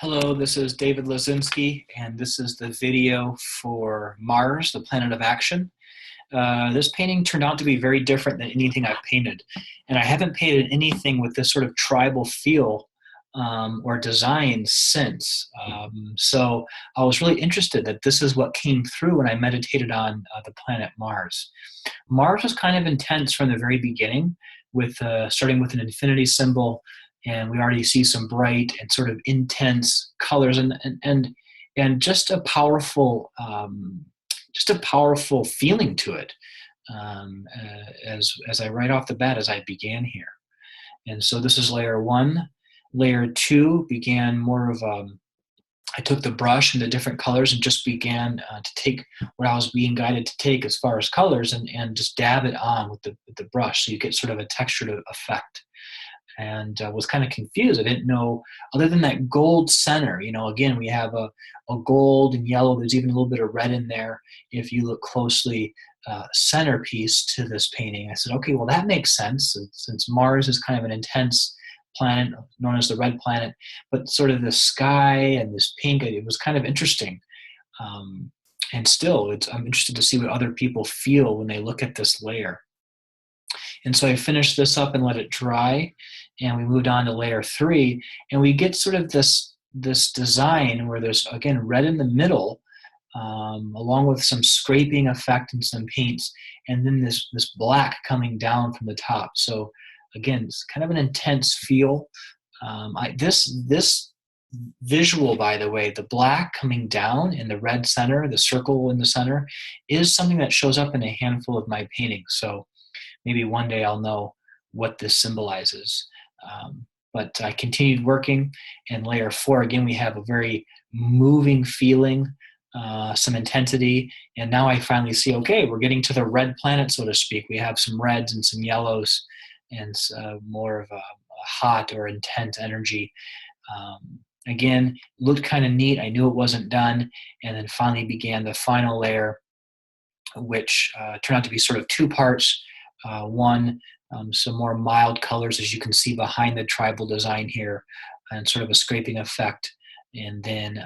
Hello, this is David Lesinski, and this is the video for Mars, the planet of action. This painting turned out to be very different than anything I've painted, and I haven't painted anything with this sort of tribal feel or design since. So I was really interested that this is what came through when I meditated on the planet Mars. Mars was kind of intense from the very beginning, with starting with an infinity symbol, and we already see some bright and sort of intense colors and just a powerful feeling to it, as I right off the bat as I began here. And so this is layer one. Layer two began more of I took the brush and the different colors and just began to take what I was being guided to take as far as colors and just dab it on with the brush, so you get sort of a textured effect. And was kind of confused. I didn't know, other than that gold center, again, we have a gold and yellow. There's even a little bit of red in there if you look closely, centerpiece to this painting. I said, okay, well, that makes sense, since Mars is kind of an intense planet known as the red planet, but sort of the sky and this pink, it was kind of interesting. And still, I'm interested to see what other people feel when they look at this layer. And so I finished this up and let it dry, and we moved on to layer three, and we get sort of this design where there's, again, red in the middle, along with some scraping effect and some paints, and then this black coming down from the top. So again, it's kind of an intense feel. This visual, by the way, the black coming down in the red center, the circle in the center, is something that shows up in a handful of my paintings. So maybe one day I'll know what this symbolizes. But I continued working, and layer four, again, we have a very moving feeling, some intensity, and now I finally see, okay, we're getting to the red planet, so to speak. We have some reds and some yellows and more of a hot or intense energy. Again, looked kind of neat. I knew it wasn't done, and then finally began the final layer, which turned out to be sort of two parts. One, some more mild colors, as you can see behind the tribal design here, and sort of a scraping effect. And then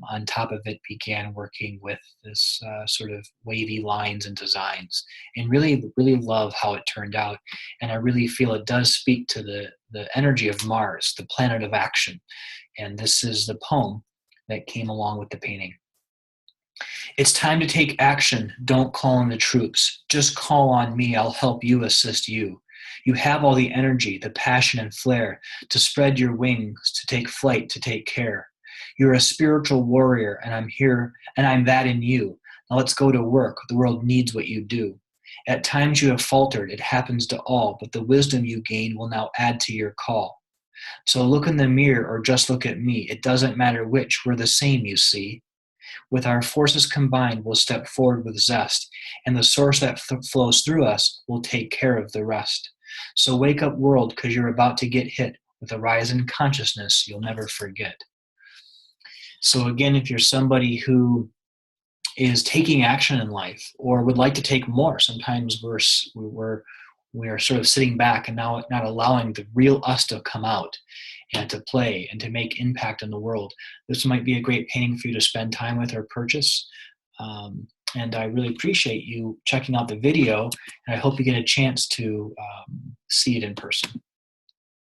on top of it began working with this sort of wavy lines and designs, and really, really love how it turned out. And I really feel it does speak to the energy of Mars, the planet of action. And this is the poem that came along with the painting. It's time to take action. Don't call in the troops. Just call on me. I'll help you assist you. You have all the energy, the passion and flair to spread your wings, to take flight, to take care. You're a spiritual warrior, and I'm here, and I'm that in you. Now let's go to work. The world needs what you do. At times you have faltered. It happens to all, but the wisdom you gain will now add to your call. So look in the mirror or just look at me. It doesn't matter which. We're the same, you see. With our forces combined, we'll step forward with zest, and the source that flows through us will take care of the rest. So wake up, world, because you're about to get hit with a rise in consciousness you'll never forget. So again, if you're somebody who is taking action in life or would like to take more, sometimes we're sort of sitting back and now not allowing the real us to come out and to play and to make impact in the world. This might be a great painting for you to spend time with or purchase. And I really appreciate you checking out the video, and I hope you get a chance to see it in person.